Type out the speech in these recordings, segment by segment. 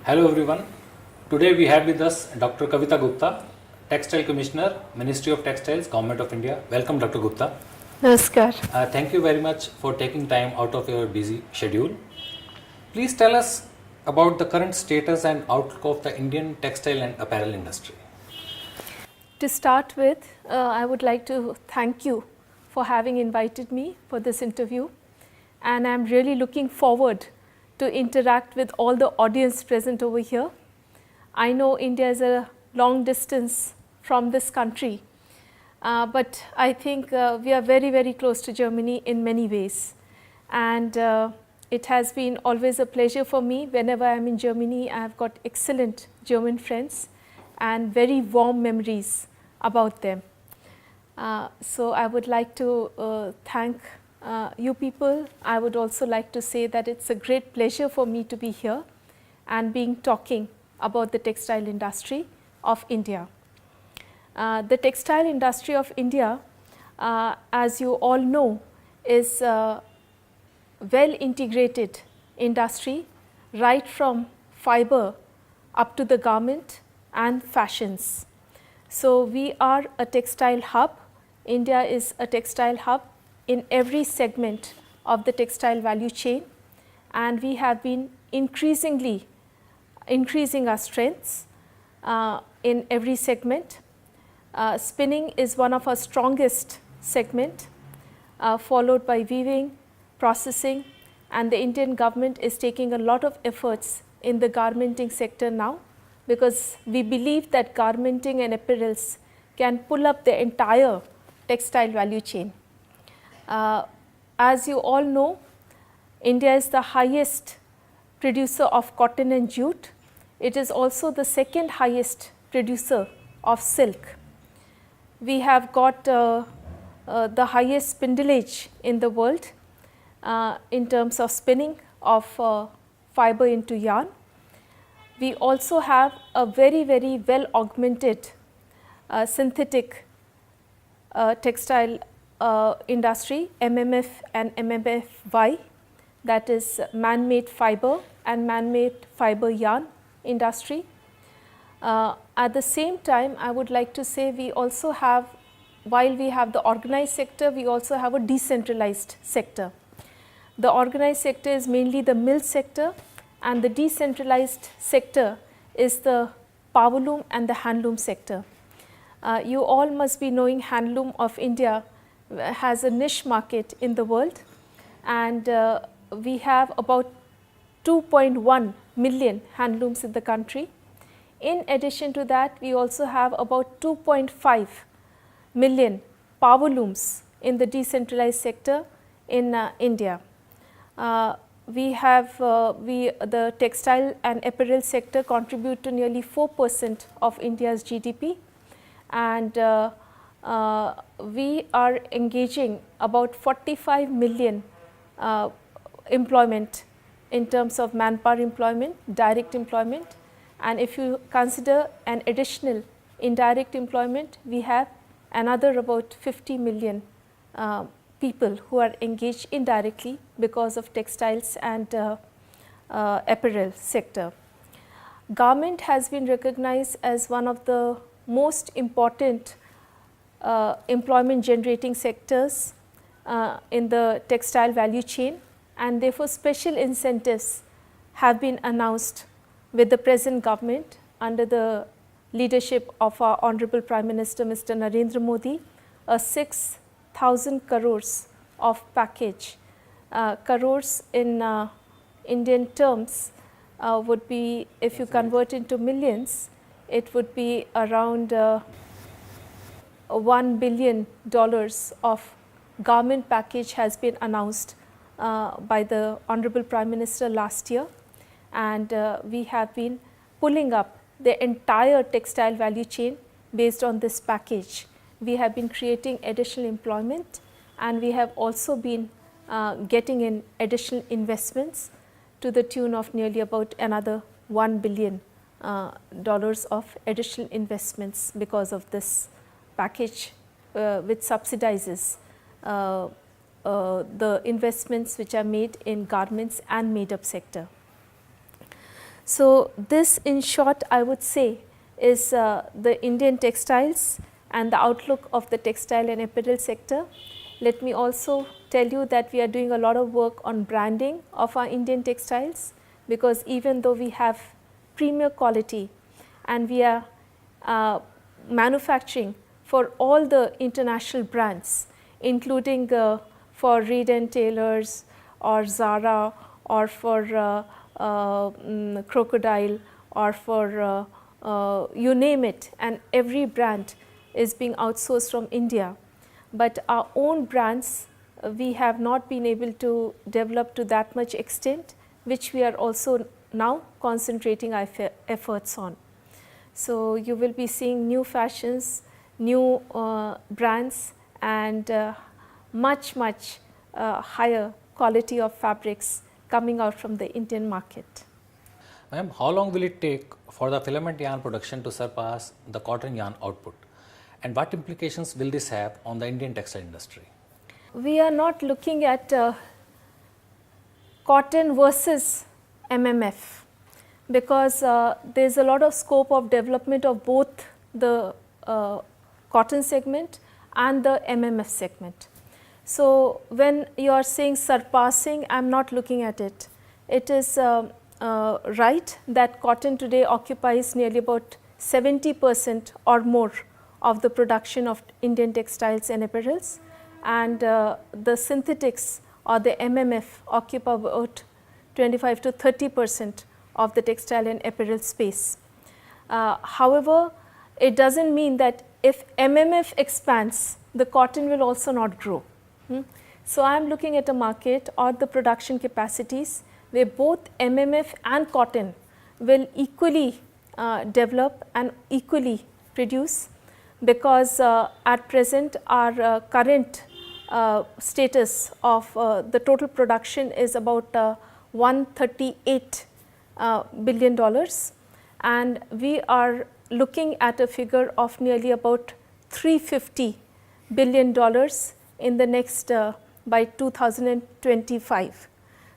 Hello everyone. Today we have with us Dr. Kavita Gupta, Textile Commissioner, Ministry of Textiles, Government of India. Welcome Dr. Gupta. Namaskar. Thank you very much for taking time out of your busy schedule. Please tell us about the current status and outlook of the Indian textile and apparel industry. To start with, I would like to thank you for having invited me for this interview, and I am really looking forward to interact with all the audience present over here. I know India is a long distance from this country, but I think we are very, very close to Germany in many ways, and it has been always a pleasure for me. Whenever I am in Germany, I have got excellent German friends and very warm memories about them. So I would like to thank you people. I would also like to say that it's a great pleasure for me to be here and talking about the textile industry of India. The textile industry of India, as you all know, is a well integrated industry, right from fiber up to the garment and fashions. So we are a textile hub. India is a textile hub in every segment of the textile value chain, and we have been increasing our strengths in every segment. Spinning is one of our strongest segment, followed by weaving, processing, and the Indian government is taking a lot of efforts in the garmenting sector now, because we believe that garmenting and apparels can pull up the entire textile value chain. As you all know, India is the highest producer of cotton and jute. It is also the second highest producer of silk. We have got the highest spindleage in the world in terms of spinning of fiber into yarn. We also have a very, very well augmented synthetic textile industry, MMF and MMFY, that is man-made fiber and man-made fiber yarn industry. At the same time, I would like to say we also have, while we have the organized sector, we also have a decentralized sector. The organized sector is mainly the mill sector, and the decentralized sector is the powerloom and the handloom sector. You all must be knowing handloom of India has a niche market in the world, and we have about 2.1 million handlooms in the country. In addition to that, we also have about 2.5 million powerlooms in the decentralized sector in India. The textile and apparel sector contribute to nearly 4% of India's GDP, and we are engaging about 45 million employment in terms of manpower employment, direct employment, and if you consider an additional indirect employment, we have another about 50 million people who are engaged indirectly because of textiles and apparel sector. Garment has been recognized as one of the most important employment generating sectors in the textile value chain, and therefore special incentives have been announced with the present government under the leadership of our Honorable Prime Minister Mr. Narendra Modi, a 6,000 crores of package. Crores in Indian terms would be, if you convert into millions, it would be around $1 billion of garment package has been announced by the Honorable Prime Minister last year, and we have been pulling up the entire textile value chain based on this package. We have been creating additional employment, and we have also been getting in additional investments to the tune of nearly about another $1 billion of additional investments because of this package, which subsidizes the investments which are made in garments and made up sector. So, this in short I would say is the Indian textiles and the outlook of the textile and apparel sector. Let me also tell you that we are doing a lot of work on branding of our Indian textiles, because even though we have premier quality and we are manufacturing for all the international brands, including for Reed and Taylor's or Zara or for Crocodile or for you name it, and every brand is being outsourced from India. But our own brands we have not been able to develop to that much extent, which we are also now concentrating our efforts on. So, you will be seeing new fashions, new brands and much higher quality of fabrics coming out from the Indian market. Ma'am, how long will it take for the filament yarn production to surpass the cotton yarn output, and what implications will this have on the Indian textile industry? We are not looking at cotton versus MMF, because there is a lot of scope of development of both the cotton segment and the MMF segment. So, when you are saying surpassing, I am not looking at it. It is right that cotton today occupies nearly about 70% or more of the production of Indian textiles and apparels, and the synthetics or the MMF occupy about 25 to 30% of the textile and apparel space. However, it does not mean that if MMF expands, the cotton will also not grow. So, I am looking at a market or the production capacities where both MMF and cotton will equally develop and equally produce, because at present our current status of the total production is about $138 billion, and we are looking at a figure of nearly about $350 billion in the next by 2025.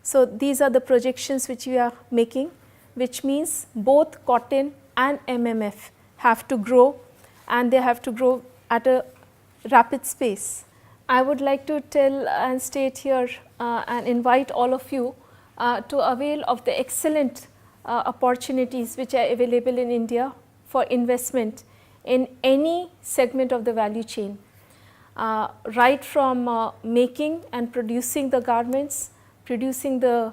So, these are the projections which we are making, which means both cotton and MMF have to grow, and they have to grow at a rapid pace. I would like to tell and state here and invite all of you to avail of the excellent opportunities which are available in India for investment in any segment of the value chain, right from making and producing the garments, producing the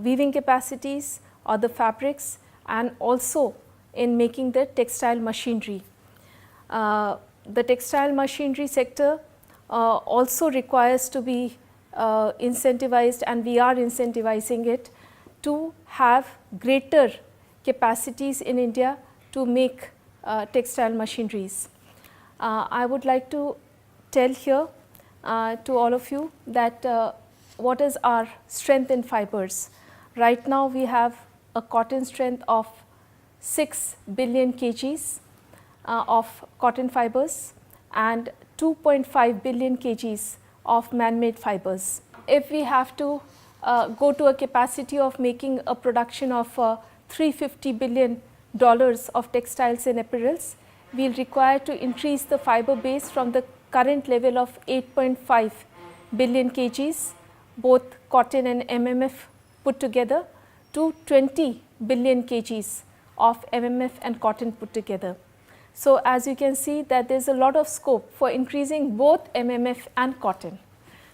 weaving capacities or the fabrics, and also in making the textile machinery. The textile machinery sector also requires to be incentivized, and we are incentivizing it to have greater capacities in India to make textile machineries. I would like to tell here to all of you that what is our strength in fibers. Right now we have a cotton strength of 6 billion kgs of cotton fibers and 2.5 billion kgs of man-made fibers. If we have to go to a capacity of making a production of $350 billion of textiles and apparels, we will require to increase the fiber base from the current level of 8.5 billion kgs, both cotton and MMF put together, to 20 billion kgs of MMF and cotton put together. So, as you can see that there is a lot of scope for increasing both MMF and cotton.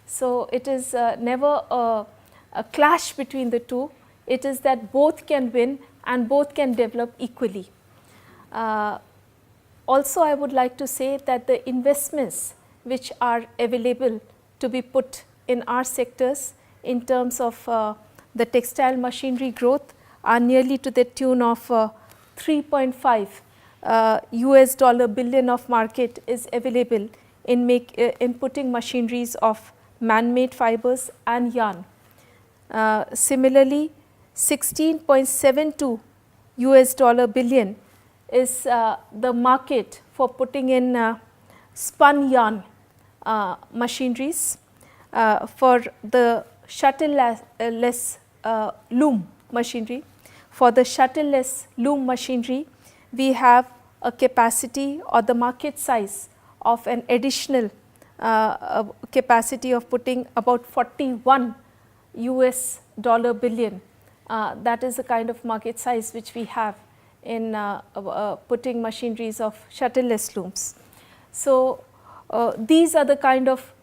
So, it is never a clash between the two, it is that both can win and both can develop equally. Also, I would like to say that the investments which are available to be put in our sectors in terms of the textile machinery growth are nearly to the tune of 3.5 US dollar billion of market is available in putting machineries of man-made fibers and yarn. Similarly, 16.72 US dollar billion is the market for putting in spun yarn machineries for the shuttle-less loom machinery. For the shuttleless loom machinery, we have a capacity or the market size of an additional capacity of putting about 41 US dollar billion. That is the kind of market size which we have in putting machineries of shuttleless looms. So, these are the kind of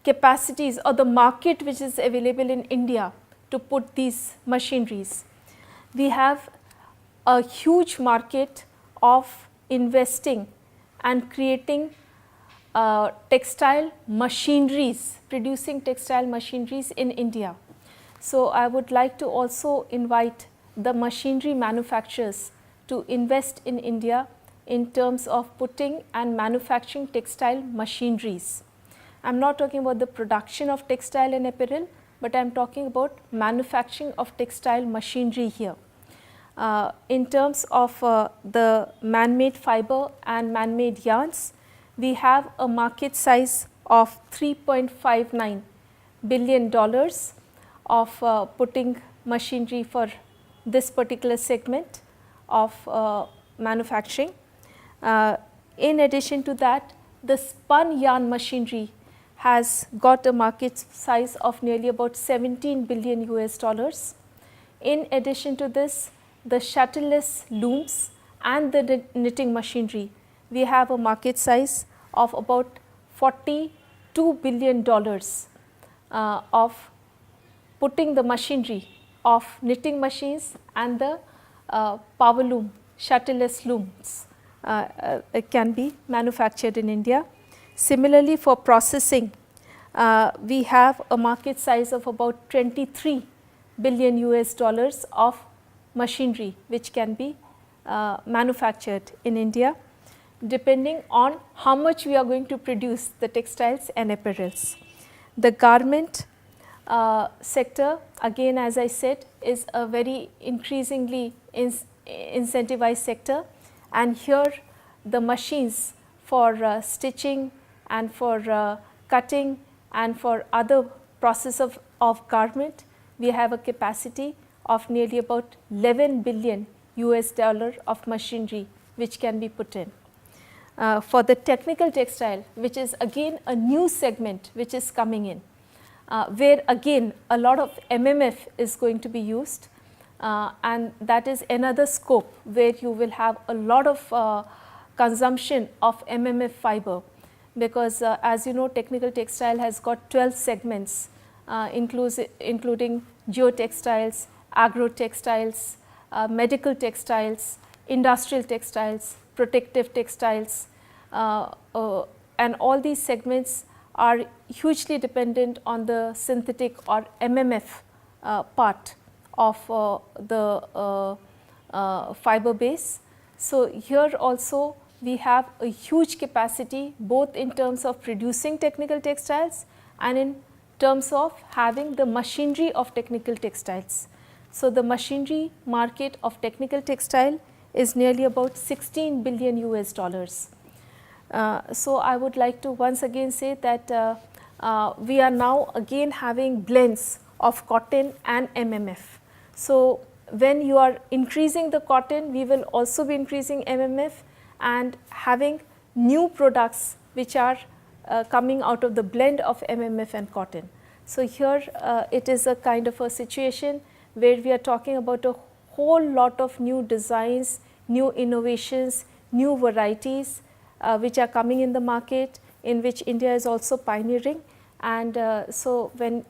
capacities or the market which is available in India to put these machineries. We have a huge market of investing and creating textile machineries, producing textile machineries in India. So, I would like to also invite the machinery manufacturers to invest in India in terms of putting and manufacturing textile machineries. I am not talking about the production of textile and apparel, but I am talking about manufacturing of textile machinery here. In terms of the man-made fiber and man-made yarns, we have a market size of $3.59 billion of putting machinery for this particular segment of manufacturing. In addition to that, the spun yarn machinery has got a market size of nearly about 17 billion US dollars. In addition to this, the shuttleless looms and the knitting machinery, we have a market size of about $42 billion of putting the machinery of knitting machines and the power loom, shuttleless looms can be manufactured in India. Similarly, for processing, we have a market size of about 23 billion US dollars of machinery which can be manufactured in India, depending on how much we are going to produce the textiles and apparels. The garment sector, again as I said, is a very increasingly incentivized sector, and here the machines for stitching and for cutting and for other process of garment, we have a capacity of nearly about 11 billion US dollar of machinery which can be put in. For the technical textile, which is again a new segment which is coming in, where again a lot of MMF is going to be used, and that is another scope where you will have a lot of consumption of MMF fiber, because as you know, technical textile has got 12 segments including geotextiles, agro textiles, medical textiles, industrial textiles, protective textiles, and all these segments are hugely dependent on the synthetic or MMF part of the fiber base. So, here also we have a huge capacity both in terms of producing technical textiles and in terms of having the machinery of technical textiles. So, the machinery market of technical textile is nearly about 16 billion US dollars. So, I would like to once again say that we are now again having blends of cotton and MMF. So, when you are increasing the cotton, we will also be increasing MMF and having new products which are coming out of the blend of MMF and cotton. So, here it is a kind of a situation where we are talking about a whole lot of new designs, new innovations, new varieties which are coming in the market, in which India is also pioneering. And so, when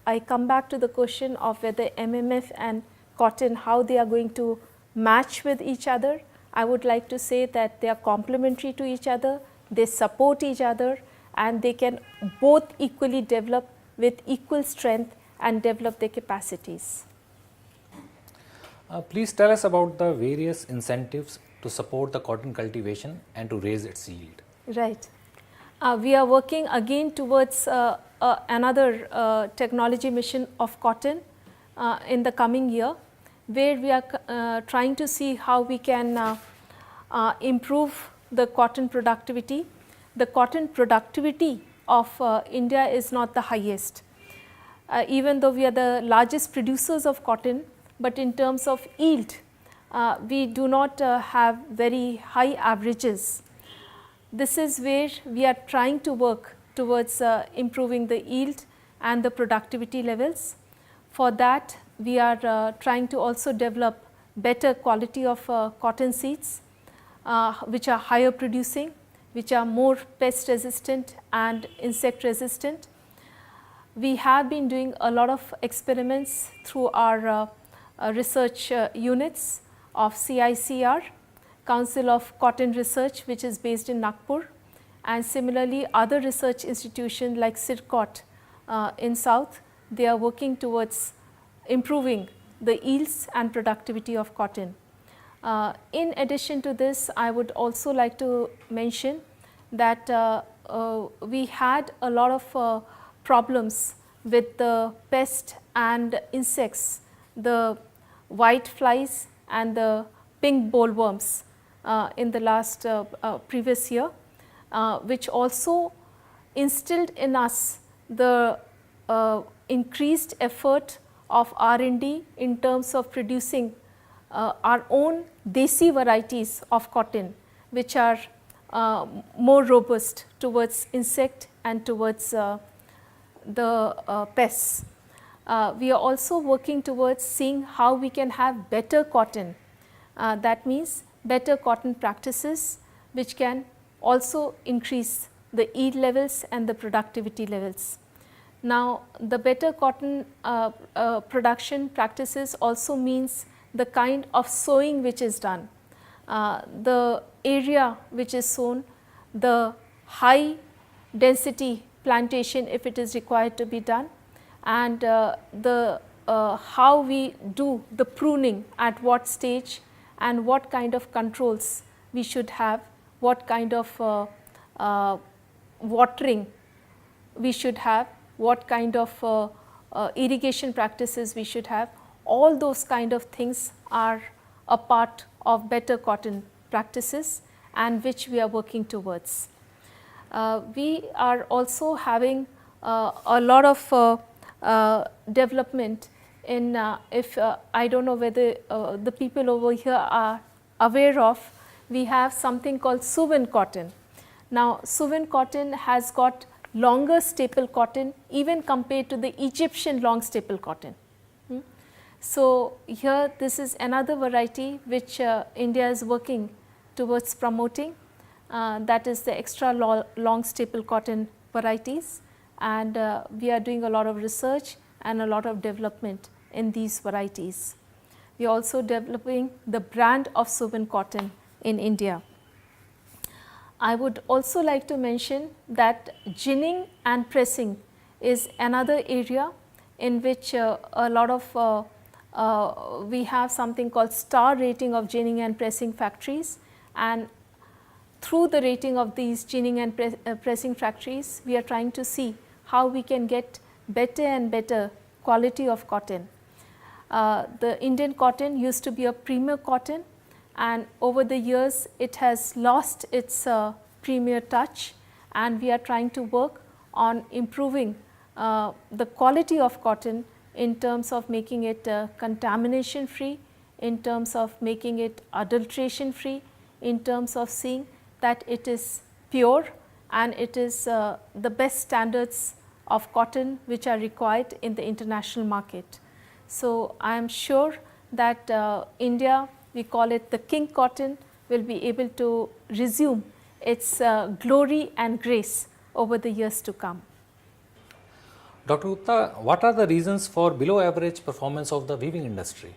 I come back to the question of whether MMF and cotton, how they are going to match with each other, I would like to say that they are complementary to each other, they support each other, and they can both equally develop with equal strength and develop their capacities. Please tell us about the various incentives to support the cotton cultivation and to raise its yield. Right. We are working again towards another technology mission of cotton in the coming year, where we are trying to see how we can improve the cotton productivity. The cotton productivity of India is not the highest. Even though we are the largest producers of cotton, but in terms of yield, we do not have very high averages. This is where we are trying to work towards improving the yield and the productivity levels. For that, we are trying to also develop better quality of cotton seeds, which are higher producing, which are more pest resistant and insect resistant. We have been doing a lot of experiments through our research units of CICR, Council of Cotton Research, which is based in Nagpur, and similarly other research institutions like CIRCOT in South. They are working towards improving the yields and productivity of cotton. In addition to this, I would also like to mention that we had a lot of problems with the pest and insects, the white flies and the pink bollworms in the last previous year, which also instilled in us the increased effort of R&D in terms of producing our own desi varieties of cotton, which are more robust towards insect and towards the pests. We are also working towards seeing how we can have better cotton. That means better cotton practices, which can also increase the yield levels and the productivity levels. Now, the better cotton production practices also means the kind of sowing which is done, the area which is sown, the high density plantation if it is required to be done, and the how we do the pruning at what stage and what kind of controls we should have, what kind of watering we should have, what kind of irrigation practices we should have. All those kind of things are a part of better cotton practices and which we are working towards. We are also having a lot of development in I do not know whether the people over here are aware of, we have something called Suven cotton. Now, Suven cotton has got longer staple cotton even compared to the Egyptian long staple cotton. So, here this is another variety which India is working towards promoting, that is the extra long staple cotton varieties, and we are doing a lot of research and a lot of development in these varieties. We are also developing the brand of Suven cotton in India. I would also like to mention that ginning and pressing is another area in which a lot of we have something called star rating of ginning and pressing factories, and through the rating of these ginning and pressing factories, we are trying to see how we can get better and better quality of cotton. The Indian cotton used to be a premier cotton, and over the years it has lost its premier touch, and we are trying to work on improving the quality of cotton in terms of making it contamination free, in terms of making it adulteration free, in terms of seeing that it is pure and it is the best standards of cotton which are required in the international market. So, I am sure that India, we call it the king cotton, will be able to resume its glory and grace over the years to come. Dr. Gupta, what are the reasons for below average performance of the weaving industry?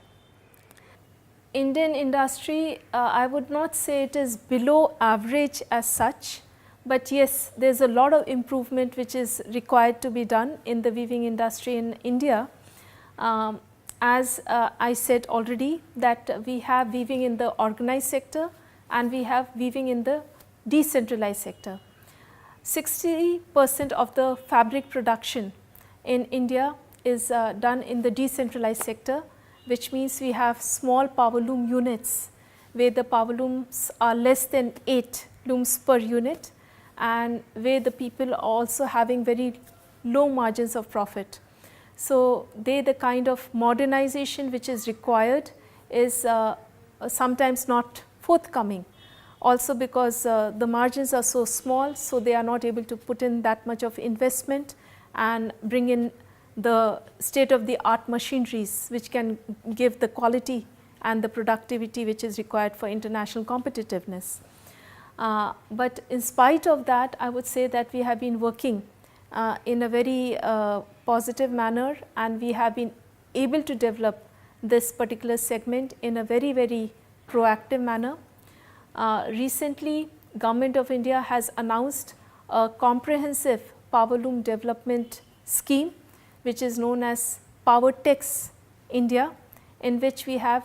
Indian industry, I would not say it is below average as such, but yes, there is a lot of improvement which is required to be done in the weaving industry in India. As I said already, that we have weaving in the organized sector and we have weaving in the decentralized sector. 60% of the fabric production in India is done in the decentralized sector, which means we have small power loom units where the power looms are less than 8 looms per unit, and where the people are also having very low margins of profit. So, the kind of modernization which is required is sometimes not forthcoming. Also because the margins are so small, so they are not able to put in that much of investment and bring in the state of the art machineries which can give the quality and the productivity which is required for international competitiveness. But in spite of that, I would say that we have been working in a very positive manner, and we have been able to develop this particular segment in a very, very proactive manner. Recently, Government of India has announced a comprehensive power loom development scheme, which is known as PowerTex India, in which we have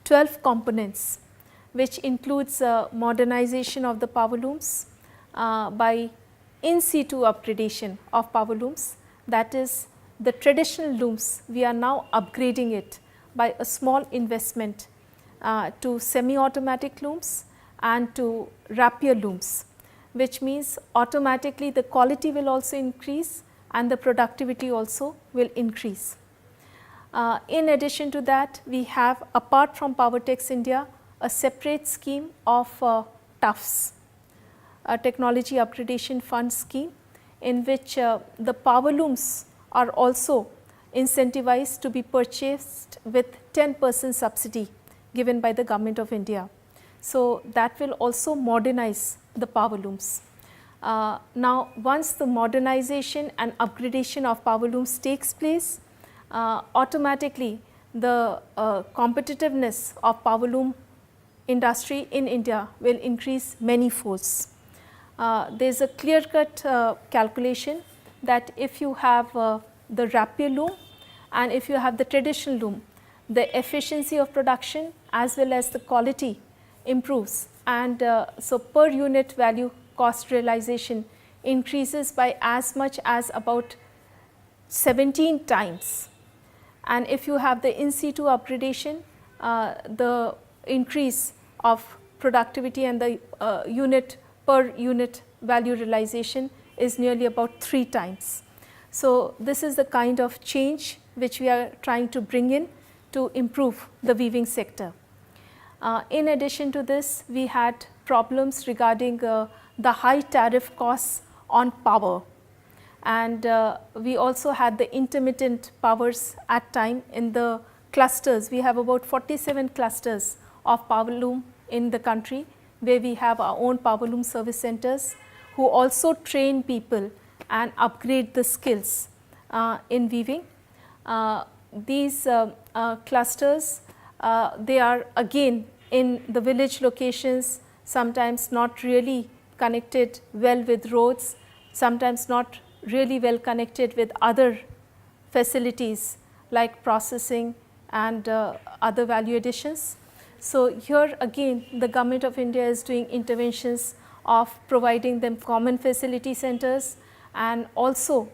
12 components, which includes modernization of the power looms by in situ upgradation of power looms. That is, the traditional looms, we are now upgrading it by a small investment to semi-automatic looms and to rapier looms, which means automatically the quality will also increase and the productivity also will increase. In addition to that, we have, apart from PowerTex India, a separate scheme of TUFs, a Technology Upgradation Fund scheme, in which the power looms are also incentivized to be purchased with 10% subsidy given by the Government of India. So, that will also modernize the power looms. Now, once the modernization and upgradation of power looms takes place, automatically the competitiveness of power loom industry in India will increase many folds. There is a clear cut calculation that if you have the rapier loom and if you have the traditional loom, the efficiency of production as well as the quality improves, and so per unit value cost realization increases by as much as about 17 times. And if you have the in situ upgradation, the increase of productivity and the unit per unit value realization is nearly about 3 times. So, this is the kind of change which we are trying to bring in to improve the weaving sector. In addition to this, we had problems regarding the high tariff costs on power, and we also had the intermittent powers at time in the clusters. We have about 47 clusters of power loom in the country, where we have our own power loom service centers who also train people and upgrade the skills in weaving. These clusters, they are again in the village locations, sometimes not really connected well with roads, sometimes not really well connected with other facilities like processing and other value additions. So, here again the Government of India is doing interventions of providing them common facility centers and also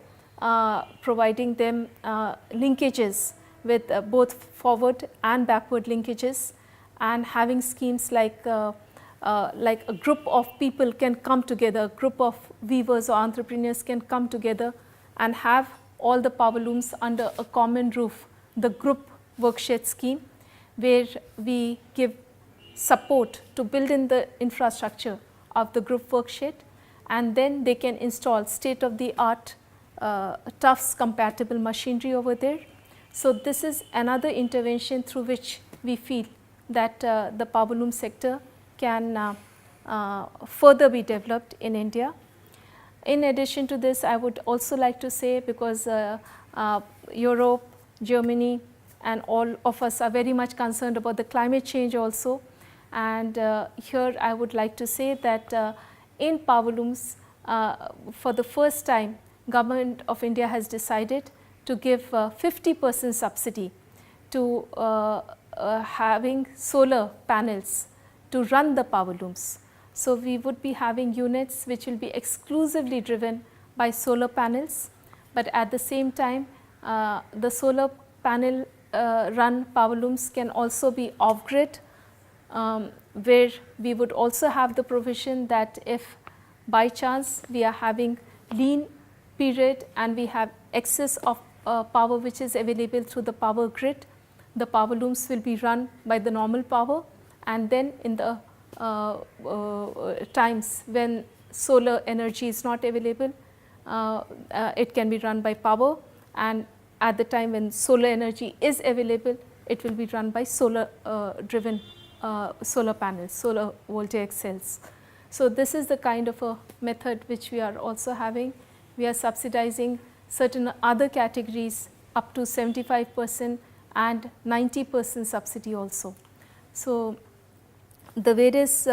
providing them linkages with both forward and backward linkages, and having schemes like a group of people can come together, a group of weavers or entrepreneurs can come together and have all the power looms under a common roof, the group workshed scheme, where we give support to build in the infrastructure of the group workshed, and then they can install state of the art TUFs compatible machinery over there. So, this is another intervention through which we feel that the power loom sector can further be developed in India. In addition to this, I would also like to say, because Europe, Germany and all of us are very much concerned about the climate change also, and here I would like to say that in power looms, for the first time Government of India has decided to give 50% subsidy to having solar panels to run the power looms. So, we would be having units which will be exclusively driven by solar panels, but at the same time the solar panel run power looms can also be off grid, where we would also have the provision that if by chance we are having lean period and we have excess of power which is available through the power grid. The power looms will be run by the normal power, and then in the times when solar energy is not available, it can be run by power, and at the time when solar energy is available, it will be run by solar driven solar panels, solar voltaic cells. So, this is the kind of a method which we are also having. We are subsidizing certain other categories up to 75% and 90% subsidy also. So, the various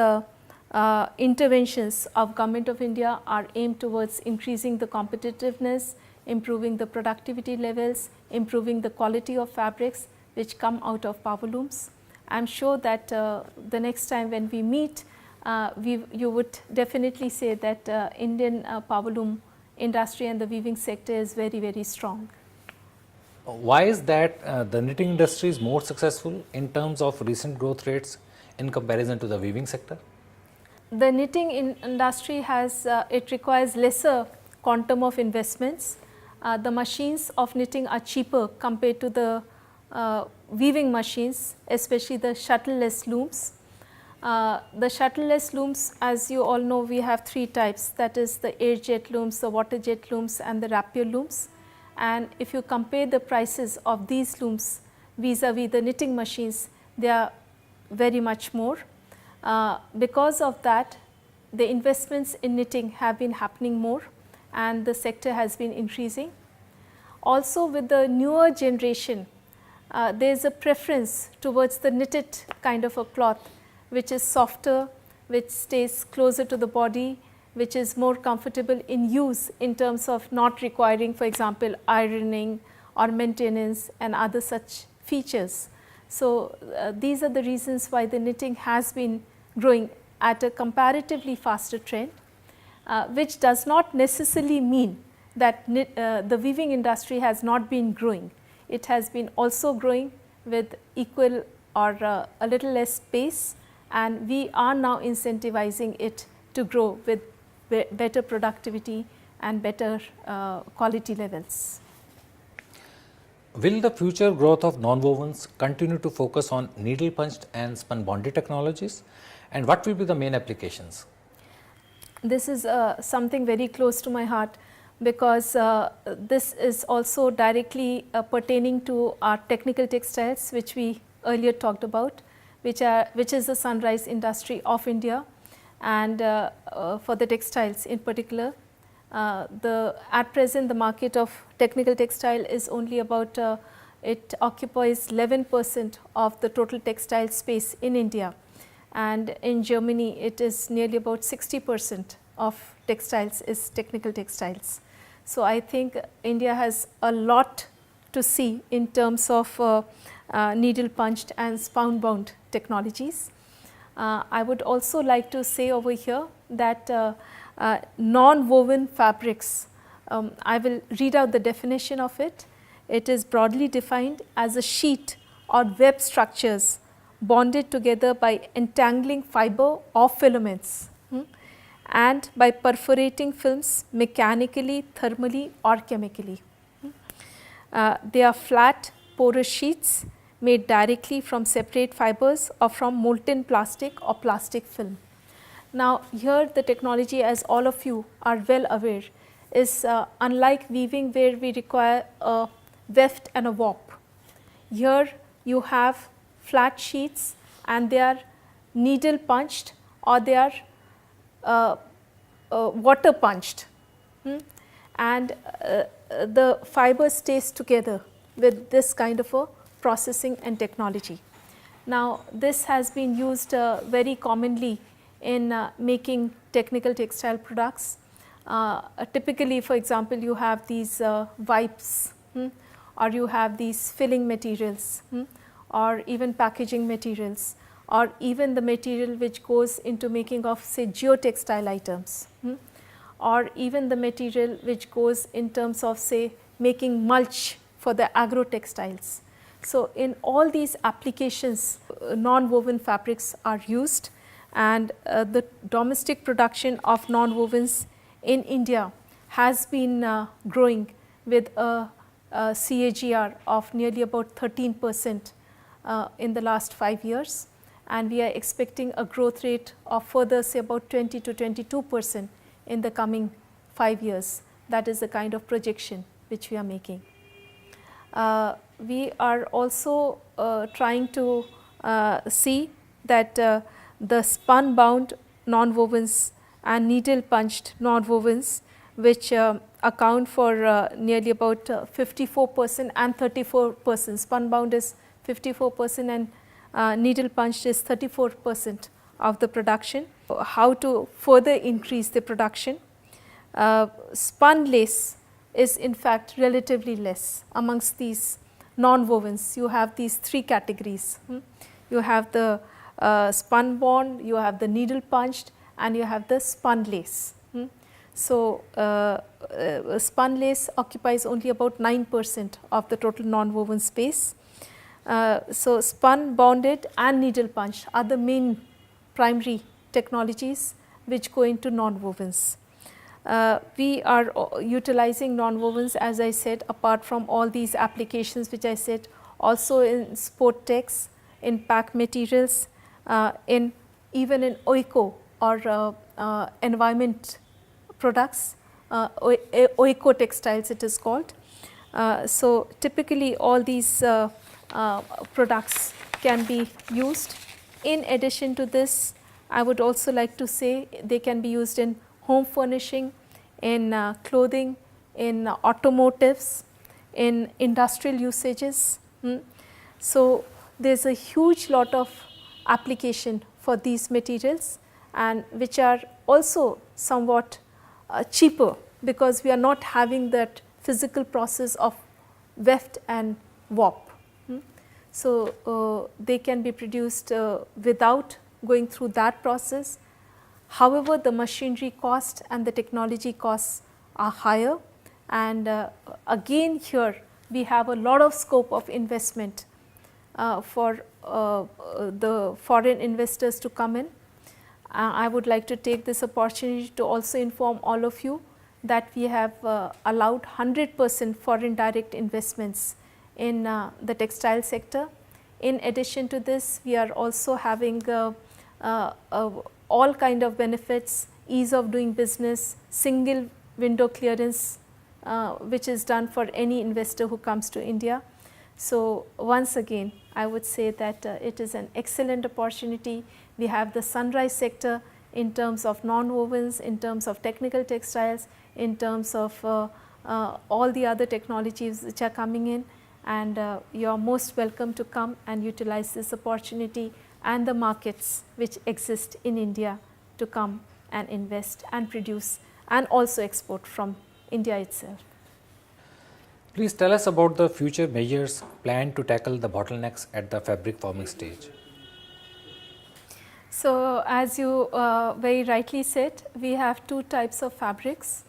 interventions of Government of India are aimed towards increasing the competitiveness, improving the productivity levels, improving the quality of fabrics which come out of power looms. I am sure that the next time when we meet, you would definitely say that Indian power loom industry and the weaving sector is very, very strong. Why is that the knitting industry is more successful in terms of recent growth rates in comparison to the weaving sector? The knitting industry has, it requires lesser quantum of investments. The machines of knitting are cheaper compared to the weaving machines, especially the shuttleless looms. The shuttleless looms, as you all know, we have three types, that is the air jet looms, the water jet looms and the rapier looms. And if you compare the prices of these looms vis-a-vis the knitting machines, they are very much more. Because of that, the investments in knitting have been happening more and the sector has been increasing. Also with the newer generation, there is a preference towards the knitted kind of a cloth, which is softer, which stays closer to the body, which is more comfortable in use in terms of not requiring, for example, ironing or maintenance and other such features. So, these are the reasons why the knitting has been growing at a comparatively faster trend, which does not necessarily mean that the weaving industry has not been growing. It has been also growing with equal or a little less pace, and we are now incentivizing it to grow with better productivity and better quality levels. Will the future growth of nonwovens continue to focus on needle punched and spun bonded technologies, and what will be the main applications? This is something very close to my heart, because this is also directly pertaining to our technical textiles, which we earlier talked about, which is the sunrise industry of India, and for the textiles in particular. At present the market of technical textile is only about, it occupies 11% of the total textile space in India, and in Germany it is nearly about 60% of textiles is technical textiles. So, I think India has a lot to see in terms of needle punched and spun bound technologies. I would also like to say over here that non-woven fabrics, I will read out the definition of it. It is broadly defined as a sheet or web structures bonded together by entangling fiber or filaments and by perforating films mechanically, thermally or chemically. They are flat porous sheets made directly from separate fibers or from molten plastic or plastic film. Now, here the technology, as all of you are well aware, is unlike weaving where we require a weft and a warp. Here you have flat sheets and they are needle punched or they are water punched, and the fiber stays together with this kind of a processing and technology. Now, this has been used very commonly in making technical textile products. Typically, for example, you have these wipes, or you have these filling materials, or even packaging materials, or even the material which goes into making of, say, geotextile items, or even the material which goes in terms of, say, making mulch for the agro textiles. So, in all these applications, non-woven fabrics are used, and the domestic production of non-wovens in India has been growing with a CAGR of nearly about 13% in the last 5 years, and we are expecting a growth rate of further say about 20 to 22% in the coming 5 years. That is the kind of projection which we are making. We are also trying to see that the spun bound nonwovens and needle punched nonwovens, which account for nearly about 54% and 34%. Spun bound is 54% and needle punched is 34% of the production. How to further increase the production? Spun lace is in fact relatively less amongst these nonwovens. You have these 3 categories. You have the spun bond, you have the needle punched, and you have the spun lace. So, spun lace occupies only about 9% of the total nonwoven space. So, spun bonded and needle punched are the main primary technologies which go into nonwovens. We are utilizing nonwovens, as I said, apart from all these applications which I said, also in sport techs, in pack materials, in even in OECO or environment products, OECO textiles it is called. So, typically all these products can be used. In addition to this, I would also like to say they can be used in home furnishing, in clothing, in automotives, in industrial usages. So, there is a huge lot of application for these materials, and which are also somewhat cheaper, because we are not having that physical process of weft and warp. So, they can be produced without going through that process. However, the machinery cost and the technology costs are higher, and again here we have a lot of scope of investment for the foreign investors to come in. I would like to take this opportunity to also inform all of you that we have allowed 100% foreign direct investments in the textile sector. In addition to this, we are also having all kind of benefits, ease of doing business, single window clearance, which is done for any investor who comes to India. So, once again I would say that it is an excellent opportunity. We have the sunrise sector in terms of nonwovens, in terms of technical textiles, in terms of all the other technologies which are coming in, and you are most welcome to come and utilize this opportunity and the markets which exist in India to come and invest and produce and also export from India itself. Please tell us about the future measures planned to tackle the bottlenecks at the fabric forming stage. So, as you very rightly said, we have 2 types of fabrics.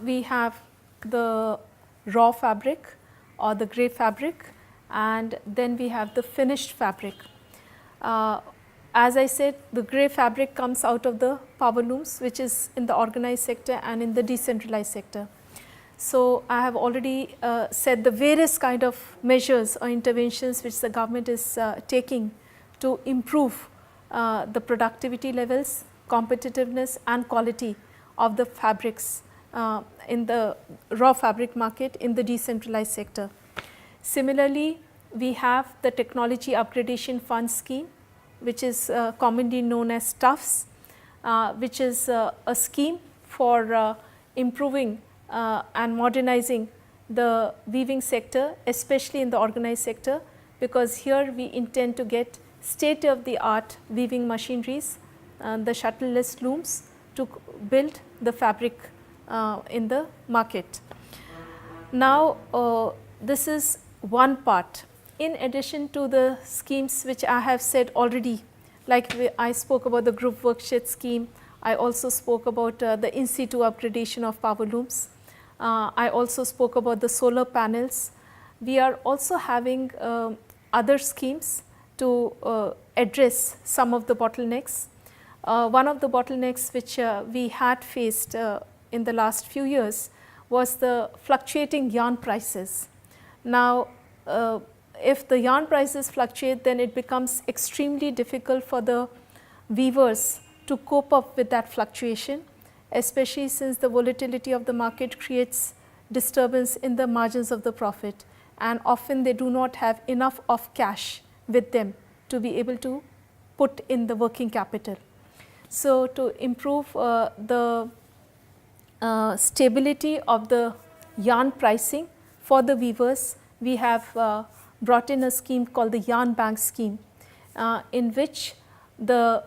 We have the raw fabric or the grey fabric, and then we have the finished fabric. As I said, the grey fabric comes out of the power looms, which is in the organized sector and in the decentralized sector. So, I have already said the various kind of measures or interventions which the government is taking to improve the productivity levels, competitiveness and quality of the fabrics in the raw fabric market in the decentralized sector. Similarly, we have the technology upgradation fund scheme, which is commonly known as TUFS, which is a scheme for improving and modernizing the weaving sector, especially in the organized sector, because here we intend to get state of the art weaving machineries, the shuttleless looms to build the fabric in the market. Now, this is one part. In addition to the schemes which I have said already, like I spoke about the group worksheet scheme, I also spoke about the in situ upgradation of power looms. I also spoke about the solar panels. We are also having other schemes to address some of the bottlenecks. One of the bottlenecks which we had faced in the last few years was the fluctuating yarn prices. Now, if the yarn prices fluctuate, then it becomes extremely difficult for the weavers to cope up with that fluctuation, especially since the volatility of the market creates disturbance in the margins of the profit, and often they do not have enough of cash with them to be able to put in the working capital. So, to improve the stability of the yarn pricing for the weavers, we have brought in a scheme called the Yarn Bank scheme, in which a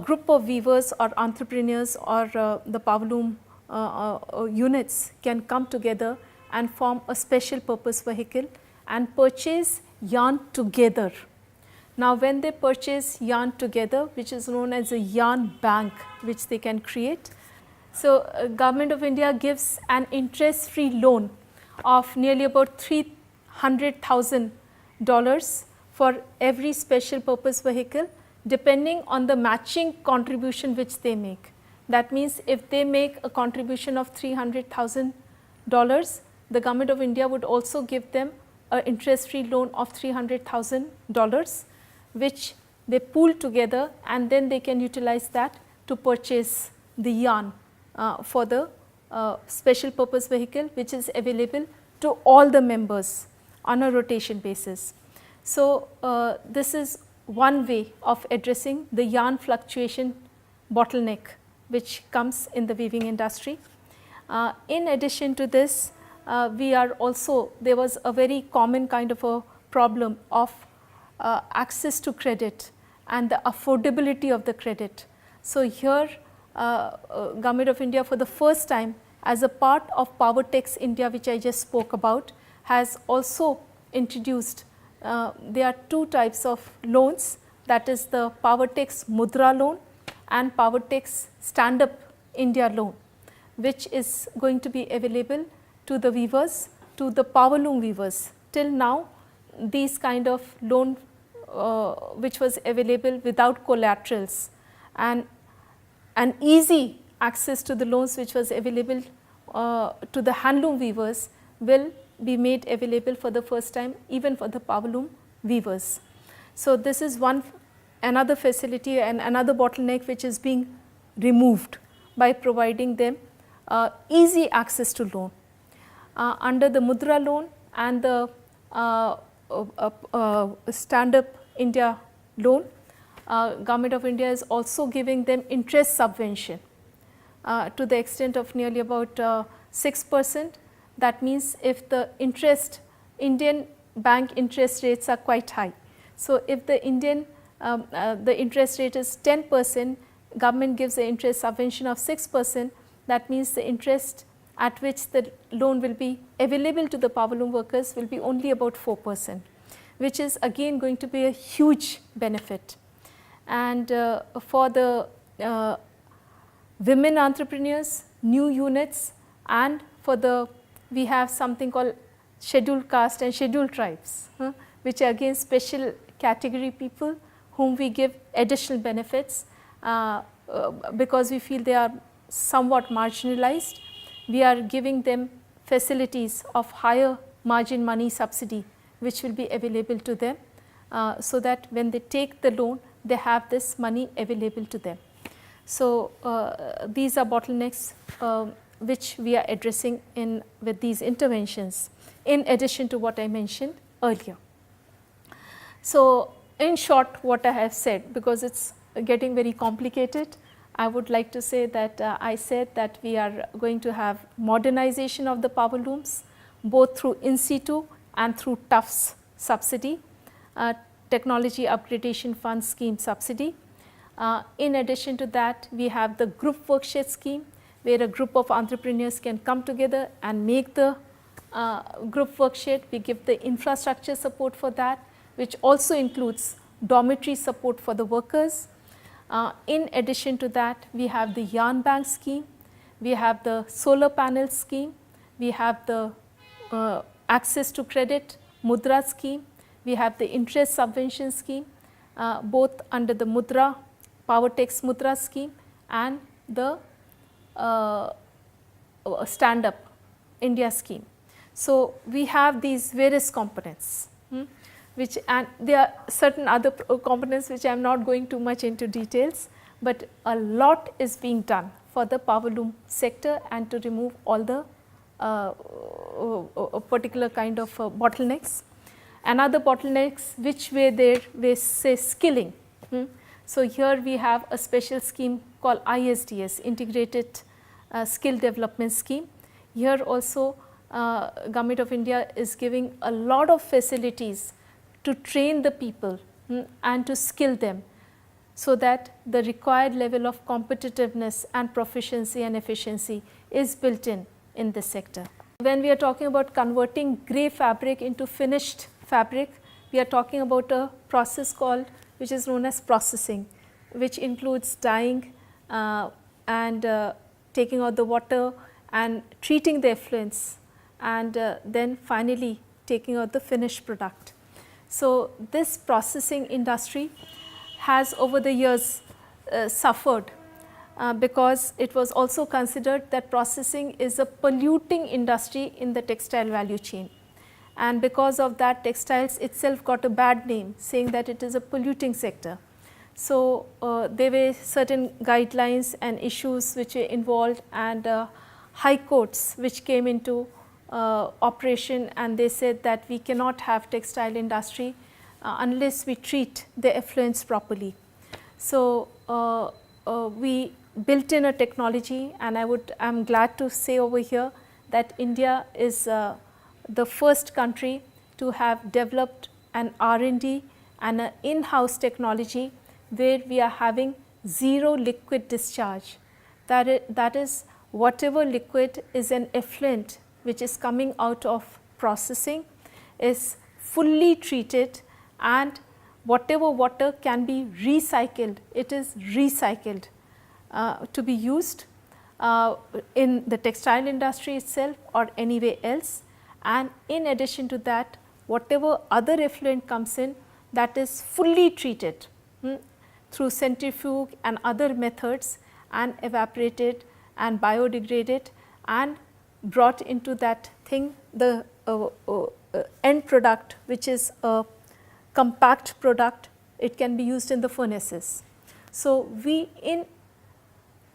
group of weavers or entrepreneurs or the powerloom units can come together and form a special purpose vehicle and purchase yarn together. Now, when they purchase yarn together, which is known as a yarn bank, which they can create. So, Government of India gives an interest free loan of nearly about $300,000 for every special purpose vehicle, depending on the matching contribution which they make. That means, if they make a contribution of $300,000, the Government of India would also give them an interest free loan of $300,000, which they pool together, and then they can utilize that to purchase the yarn for the special purpose vehicle, which is available to all the members on a rotation basis. So, this is one way of addressing the yarn fluctuation bottleneck which comes in the weaving industry. In addition to this, there was a very common kind of a problem of access to credit and the affordability of the credit. So, here Government of India for the first time, as a part of PowerTex India, which I just spoke about, has also introduced, there are two types of loans, that is the PowerTex Mudra loan and PowerTex Stand Up India loan, which is going to be available to the weavers, to the powerloom weavers. Till now, these kind of loan which was available without collaterals, and an easy access to the loans which was available to the handloom weavers will be made available for the first time even for the powerloom weavers. So, this is another facility and another bottleneck which is being removed by providing them easy access to loan. Under the Mudra loan and the Stand Up India loan, Government of India is also giving them interest subvention to the extent of nearly about 6%. That means, if the Indian bank interest rates are quite high. So, if the the interest rate is 10%, government gives the interest subvention of 6%, that means the interest at which the loan will be available to the powerloom workers will be only about 4%, which is again going to be a huge benefit. And for the women entrepreneurs, new units, and for the, we have something called scheduled caste and scheduled tribes, which are again special category people whom we give additional benefits because we feel they are somewhat marginalized. We are giving them facilities of higher margin money subsidy, which will be available to them, so that when they take the loan, they have this money available to them. So, these are bottlenecks which we are addressing with these interventions, in addition to what I mentioned earlier. So, in short, what I have said, because it is getting very complicated, I would like to say that I said that we are going to have modernization of the power looms, both through in situ and through TUFS subsidy, technology upgradation fund scheme subsidy. In addition to that, we have the group workshed scheme, where a group of entrepreneurs can come together and make the group workshed. We give the infrastructure support for that, which also includes dormitory support for the workers. In addition to that, we have the yarn bank scheme, we have the solar panel scheme, we have the access to credit Mudra scheme, we have the interest subvention scheme, both under the Mudra, PowerTex Mudra scheme and the Stand Up India scheme. So, we have these various components, which, and there are certain other components which I am not going too much into details, but a lot is being done for the power loom sector and to remove all the particular kind of bottlenecks. Another bottlenecks which were there, we say skilling. So, here we have a special scheme called ISDS, Integrated Skill Development Scheme. Here also Government of India is giving a lot of facilities to train the people and to skill them, so that the required level of competitiveness and proficiency and efficiency is built in this sector. When we are talking about converting grey fabric into finished fabric, we are talking about a process called, which is known as processing, which includes dyeing and taking out the water and treating the effluents, and then finally taking out the finished product. So, this processing industry has over the years suffered because it was also considered that processing is a polluting industry in the textile value chain, and because of that textiles itself got a bad name, saying that it is a polluting sector. So, there were certain guidelines and issues which were involved, and high courts which came into operation, and they said that we cannot have textile industry unless we treat the effluents properly. So, we built in a technology, and I am glad to say over here that India is the first country to have developed an R&D and an in-house technology where we are having zero liquid discharge. That is whatever liquid is an effluent which is coming out of processing is fully treated, and whatever water can be recycled, it is recycled to be used in the textile industry itself or anywhere else. And in addition to that, whatever other effluent comes in, that is fully treated through centrifuge and other methods and evaporated and biodegraded and brought into that thing, the end product, which is a compact product. It can be used in the furnaces. So, we in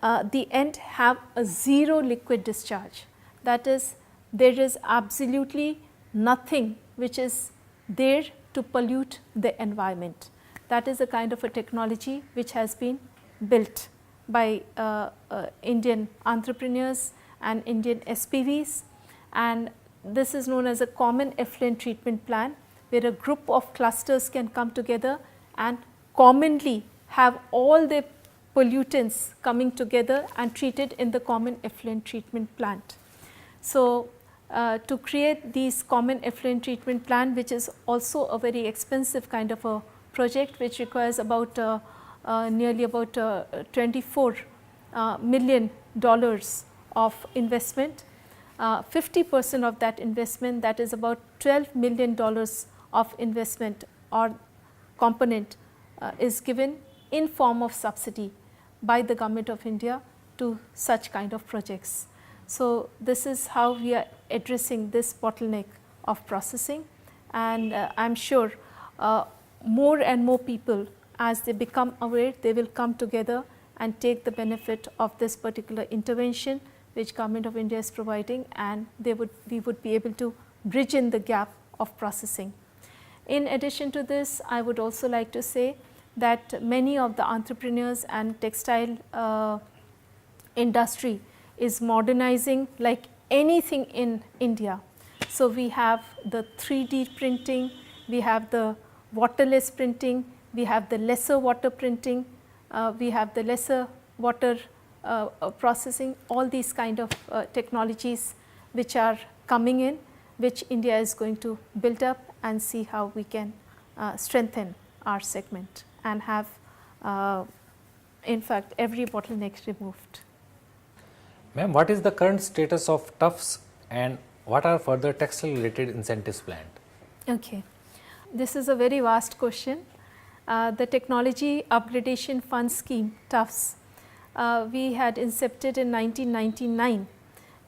the end have a zero liquid discharge, that is, there is absolutely nothing which is there to pollute the environment. That is a kind of a technology which has been built by Indian entrepreneurs and Indian SPVs, and this is known as a common effluent treatment plan, where a group of clusters can come together and commonly have all the pollutants coming together and treated in the common effluent treatment plant. So, to create these common effluent treatment plant, which is also a very expensive kind of a project, which requires about nearly about $24 million of investment. 50% of that investment, that is about $12 million of investment or component is given in form of subsidy by the Government of India to such kind of projects. So, this is how we are addressing this bottleneck of processing, and I am sure more and more people, as they become aware, they will come together and take the benefit of this particular intervention which Government of India is providing, and we would be able to bridge in the gap of processing. In addition to this, I would also like to say that many of the entrepreneurs and textile industry is modernizing like anything in India. So, we have the 3D printing, we have the waterless printing, we have the lesser water printing, we have the lesser water processing, all these kind of technologies which are coming in, which India is going to build up and see how we can strengthen our segment and have in fact every bottleneck removed. Ma'am, what is the current status of TUFs and what are further textile related incentives planned? Okay. This is a very vast question. The Technology Upgradation Fund Scheme, TUFs, we had incepted in 1999,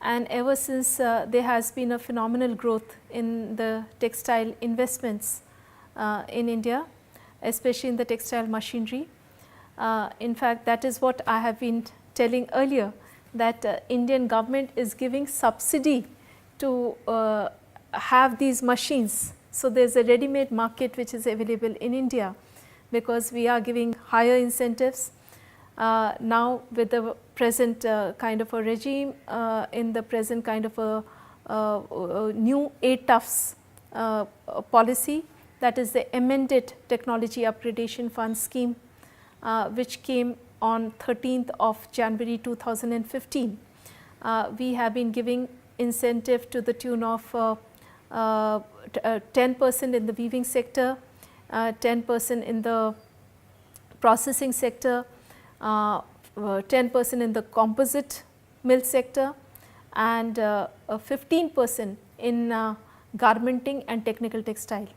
and ever since there has been a phenomenal growth in the textile investments in India, especially in the textile machinery. In fact, that is what I have been telling earlier, that Indian government is giving subsidy to have these machines. So, there is a ready-made market which is available in India, because we are giving higher incentives. Now with the present kind of a regime, in the present kind of a new ATUFs policy, that is the amended Technology Upgradation Fund scheme, which came on 13th of January 2015. We have been giving incentive to the tune of 10% in the weaving sector, 10% in the processing sector, 10% in the composite mill sector, and 15% in garmenting and technical textile.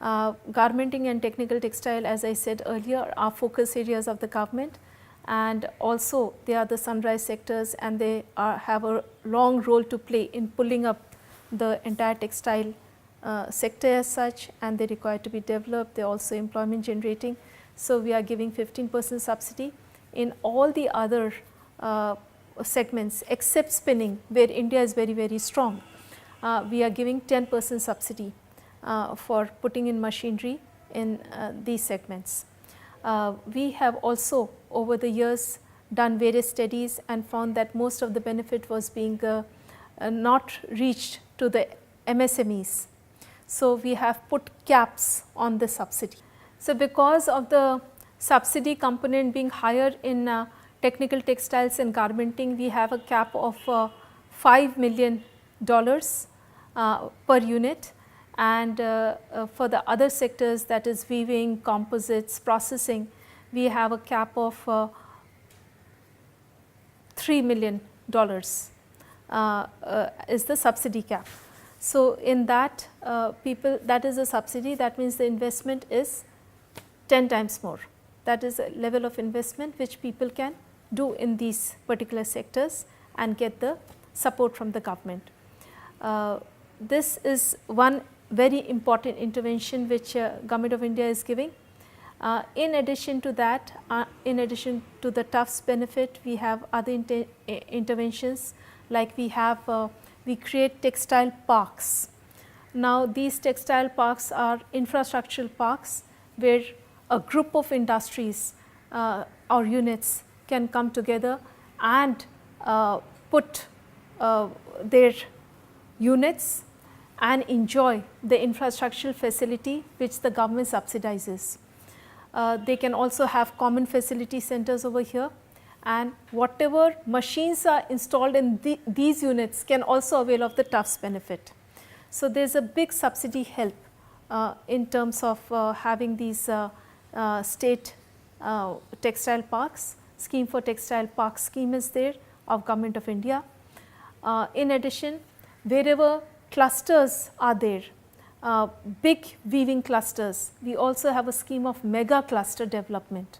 Garmenting and technical textile, as I said earlier, are focus areas of the government, and also they are the sunrise sectors, and they have a long role to play in pulling up the entire textile sector as such, and they require to be developed. They are also employment generating. So, we are giving 15% subsidy. In all the other segments except spinning, where India is very, very strong, we are giving 10% subsidy for putting in machinery in these segments. We have also over the years done various studies and found that most of the benefit was being not reached to the MSMEs. So, we have put caps on the subsidy. So, because of the subsidy component being higher in technical textiles and garmenting, we have a cap of $5 million per unit, and for the other sectors, that is weaving, composites, processing, we have a cap of $3 million is the subsidy cap. So, in that that is a subsidy, that means the investment is 10 times more. That is a level of investment which people can do in these particular sectors and get the support from the government. This is one very important intervention which Government of India is giving. In addition to that, in addition to the TUFs benefit, we have other interventions, like we create textile parks. Now, these textile parks are infrastructural parks where a group of industries or units can come together and put their units and enjoy the infrastructural facility which the government subsidizes. They can also have common facility centers over here, and whatever machines are installed in these units can also avail of the TUFs benefit. So, there is a big subsidy help in terms of having these state textile parks. Scheme for textile park scheme is there of Government of India. In addition, wherever clusters are there, big weaving clusters, we also have a scheme of mega cluster development.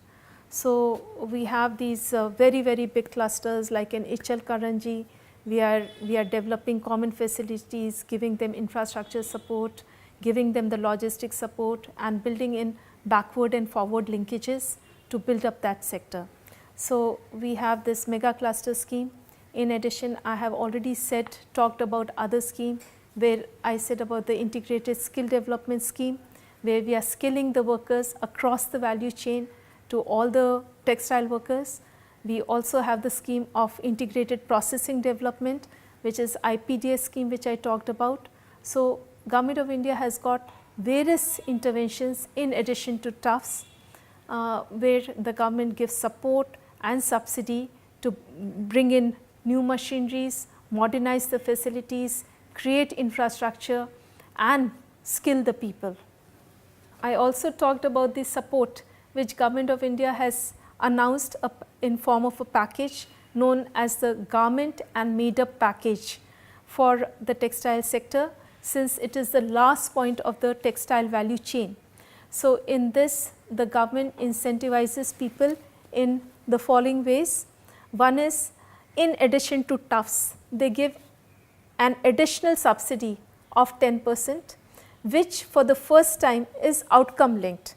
So, we have these very, very big clusters like in Ichal Karanji. We are developing common facilities, giving them infrastructure support, giving them the logistic support, and building in backward and forward linkages to build up that sector. So, we have this mega cluster scheme. In addition, I have already talked about other scheme, where I said about the integrated skill development scheme, where we are skilling the workers across the value chain to all the textile workers. We also have the scheme of integrated processing development, which is IPDS scheme, which I talked about. So, Government of India has got various interventions in addition to TUFs, where the government gives support and subsidy to bring in new machineries, modernize the facilities, create infrastructure and skill the people. I also talked about the support which Government of India has announced in form of a package known as the garment and made up package for the textile sector, since it is the last point of the textile value chain. So, in this the government incentivizes people in the following ways. One is, in addition to TUFs, they give an additional subsidy of 10%, which for the first time is outcome linked.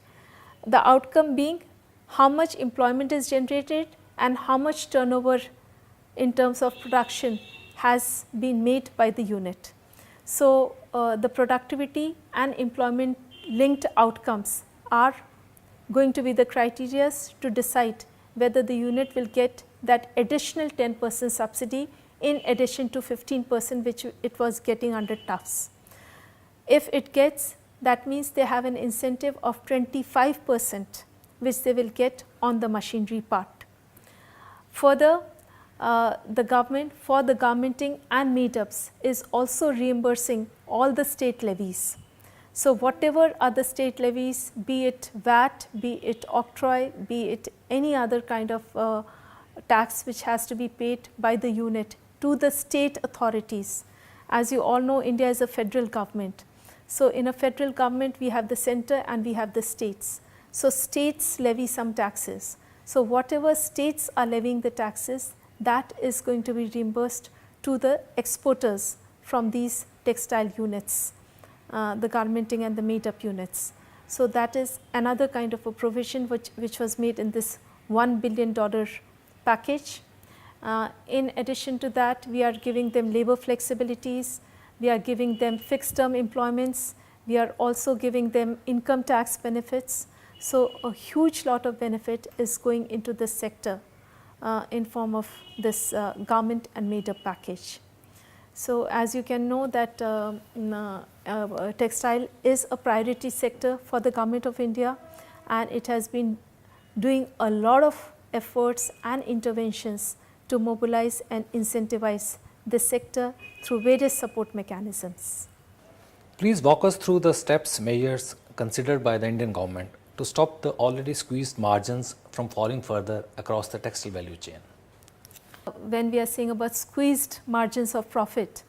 The outcome being how much employment is generated and how much turnover in terms of production has been made by the unit. So, the productivity and employment linked outcomes are going to be the criteria to decide whether the unit will get that additional 10% subsidy in addition to 15% which it was getting under TUFS. If it gets, that means they have an incentive of 25% which they will get on the machinery part. Further, the government for the garmenting and made-ups is also reimbursing all the state levies. So, whatever are the state levies, be it VAT, be it octroi, be it any other kind of tax which has to be paid by the unit to the state authorities. As you all know, India is a federal government. So, in a federal government we have the center and we have the states. So, states levy some taxes. So, whatever states are levying the taxes, that is going to be reimbursed to the exporters from these textile units, the garmenting and the made-up units. So, that is another kind of a provision which was made in this $1 billion package. In addition to that, we are giving them labor flexibilities, we are giving them fixed term employments, we are also giving them income tax benefits. So, a huge lot of benefit is going into this sector in form of this garment and made-up package. So, as you can know that textile is a priority sector for the Government of India, and it has been doing a lot of efforts and interventions to mobilize and incentivize this sector through various support mechanisms. Please walk us through the steps, measures considered by the Indian government to stop the already squeezed margins from falling further across the textile value chain. When we are saying about squeezed margins of profit,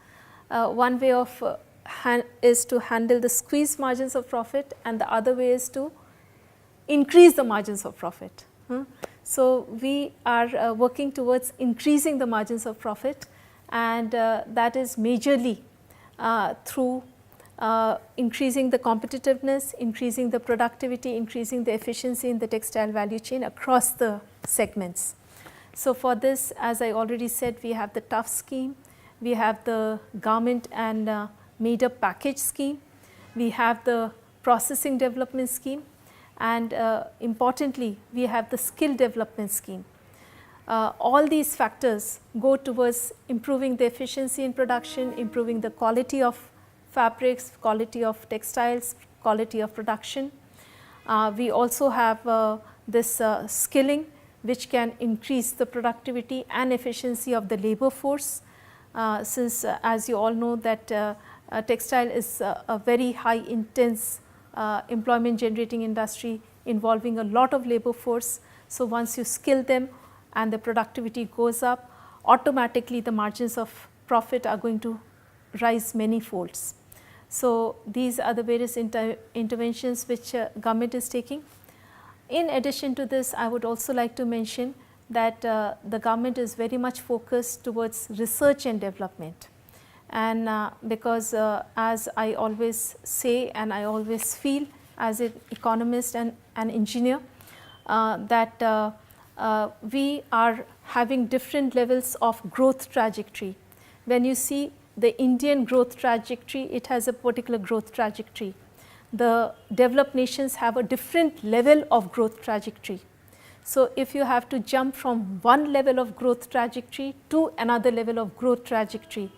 one way of is to handle the squeezed margins of profit, and the other way is to increase the margins of profit. So, we are working towards increasing the margins of profit, and that is majorly through increasing the competitiveness, increasing the productivity, increasing the efficiency in the textile value chain across the segments. So, for this, as I already said, we have the TUF scheme, we have the garment and made-up package scheme, we have the processing development scheme, and importantly, we have the skill development scheme. All these factors go towards improving the efficiency in production, improving the quality of fabrics, quality of textiles, quality of production. We also have this skilling, which can increase the productivity and efficiency of the labor force, since as you all know that textile is a very high intense employment generating industry involving a lot of labor force. So, once you skill them and the productivity goes up, automatically the margins of profit are going to rise many folds. So, these are the various interventions which government is taking. In addition to this, I would also like to mention that the government is very much focused towards research and development, and because as I always say and I always feel as an economist and an engineer, that we are having different levels of growth trajectory. When you see the Indian growth trajectory, it has a particular growth trajectory. The developed nations have a different level of growth trajectory. So, if you have to jump from one level of growth trajectory to another level of growth trajectory,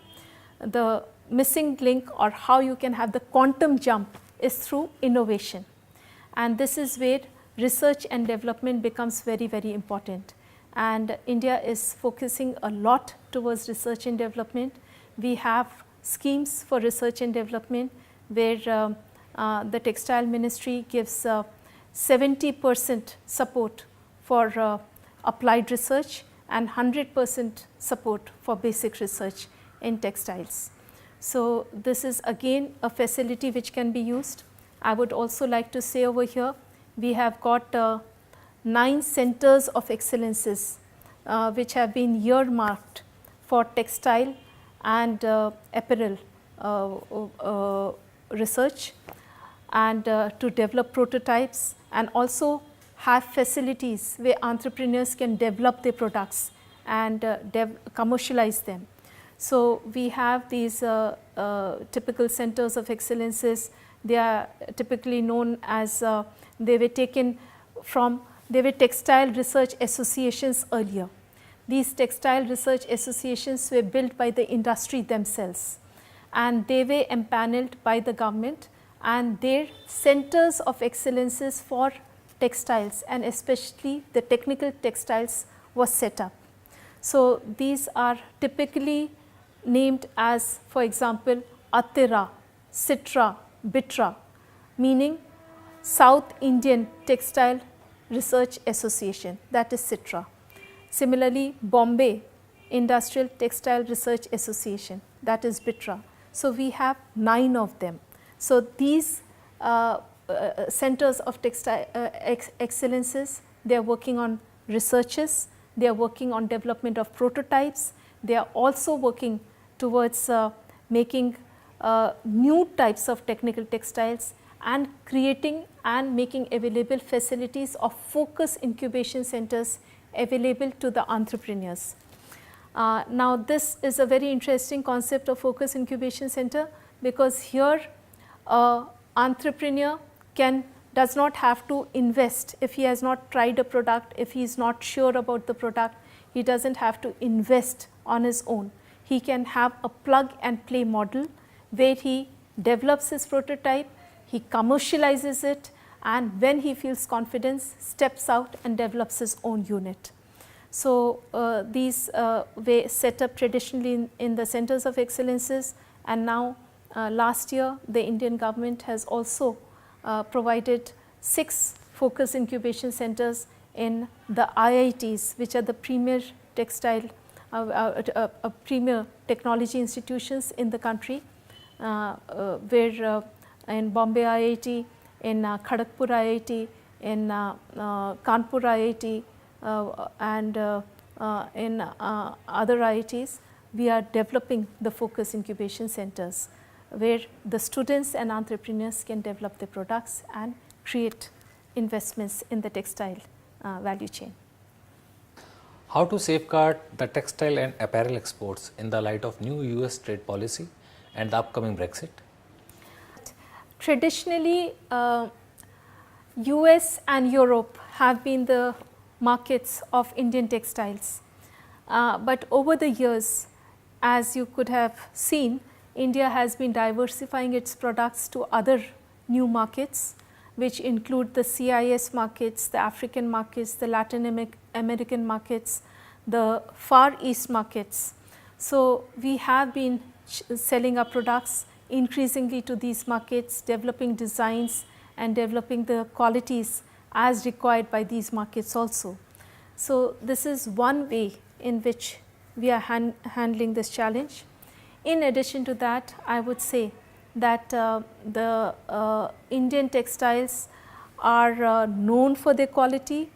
the missing link or how you can have the quantum jump is through innovation, and this is where research and development becomes very, very important, and India is focusing a lot towards research and development. We have schemes for research and development where the Textile Ministry gives 70% support for applied research and 100% support for basic research in textiles. So, this is again a facility which can be used. I would also like to say over here, we have got 9 centers of excellences which have been earmarked for textile and apparel research, and to develop prototypes, and also have facilities where entrepreneurs can develop their products and commercialize them. So, we have these typical centers of excellences. They are typically known as, they were textile research associations earlier. These textile research associations were built by the industry themselves, and they were empaneled by the government, and their centers of excellences for textiles and especially the technical textiles was set up. So, these are typically named as, for example, Attira, Citra, Bitra, meaning South Indian Textile Research Association, that is Citra. Similarly, Bombay Industrial Textile Research Association, that is Bitra. So, we have 9 of them. So, these centers of textile excellences, they are working on researches, they are working on development of prototypes, they are also working towards making new types of technical textiles and creating and making available facilities of focus incubation centers available to the entrepreneurs. Now, this is a very interesting concept of focus incubation center, because here entrepreneur does not have to invest if he has not tried a product, if he is not sure about the product, he does not have to invest on his own. He can have a plug and play model where he develops his prototype, he commercializes it, and when he feels confidence, steps out and develops his own unit. So, these were set up traditionally in the centers of excellences, and now last year the Indian government has also provided 6 focus incubation centers in the IITs, which are the premier textile premier technology institutions in the country, where in Bombay IIT, in Kharagpur IIT, in Kanpur IIT, and in other IITs, we are developing the focus incubation centers, where the students and entrepreneurs can develop their products and create investments in the textile value chain. How to safeguard the textile and apparel exports in the light of new US trade policy and the upcoming Brexit? Traditionally, US and Europe have been the markets of Indian textiles, but over the years, as you could have seen, India has been diversifying its products to other new markets, which include the CIS markets, the African markets, the Latin American markets, the Far East markets. So, we have been selling our products increasingly to these markets, developing designs and developing the qualities as required by these markets also. So, this is one way in which we are handling this challenge. In addition to that, I would say that the Indian textiles are known for their quality.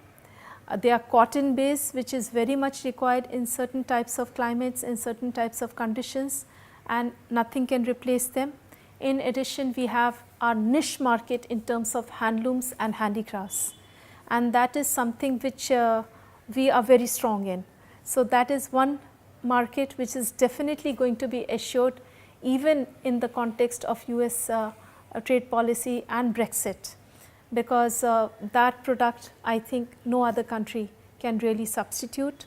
They are cotton based, which is very much required in certain types of climates, in certain types of conditions, and nothing can replace them. In addition, we have our niche market in terms of handlooms and handicrafts, and that is something which we are very strong in. So, that is one market which is definitely going to be assured even in the context of US trade policy and Brexit, because that product I think no other country can really substitute.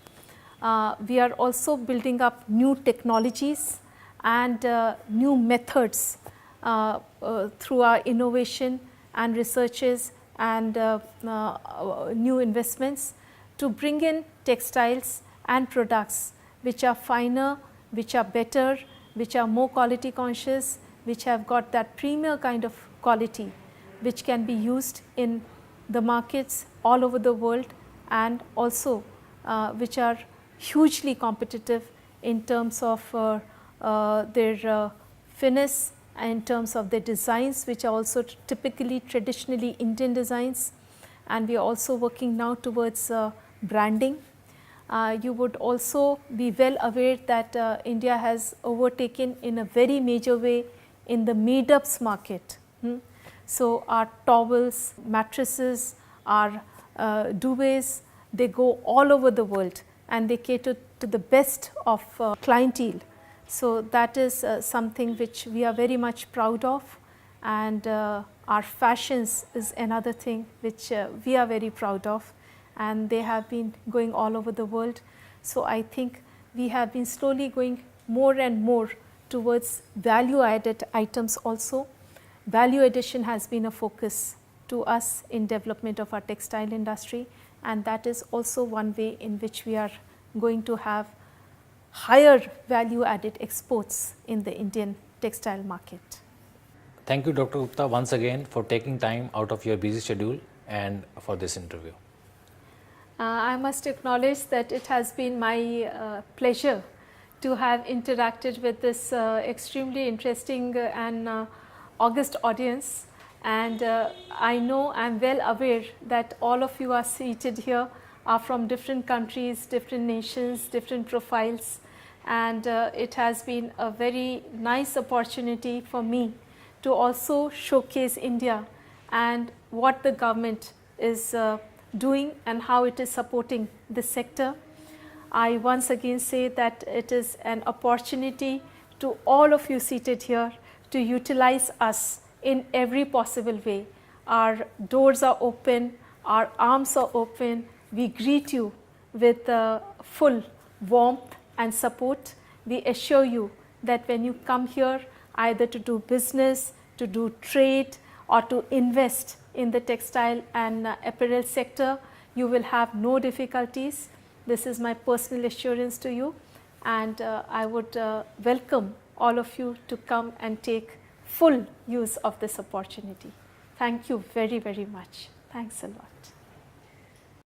We are also building up new technologies and new methods through our innovation and researches and new investments to bring in textiles and products which are finer, which are better, which are more quality conscious, which have got that premier kind of quality, which can be used in the markets all over the world, and also which are hugely competitive in terms of their finesse, in terms of their designs, which are also typically traditionally Indian designs, and we are also working now towards branding. You would also be well aware that India has overtaken in a very major way in the made-ups market. So, our towels, mattresses, our duvets, they go all over the world and they cater to the best of clientele. So, that is something which we are very much proud of, and our fashions is another thing which we are very proud of, and they have been going all over the world. So, I think we have been slowly going more and more towards value added items also. Value addition has been a focus to us in development of our textile industry, and that is also one way in which we are going to have higher value added exports in the Indian textile market. Thank you, Dr. Gupta, once again for taking time out of your busy schedule and for this interview. I must acknowledge that it has been my pleasure to have interacted with this extremely interesting and august audience, and I know, I am well aware that all of you are seated here are from different countries, different nations, different profiles, and it has been a very nice opportunity for me to also showcase India and what the government is doing and how it is supporting this sector. I once again say that it is an opportunity to all of you seated here to utilize us in every possible way. Our doors are open, our arms are open. We greet you with full warmth and support. We assure you that when you come here, either to do business, to do trade, or to invest in the textile and apparel sector, you will have no difficulties. This is my personal assurance to you, and I would welcome all of you to come and take full use of this opportunity. Thank you very, very much. Thanks a lot.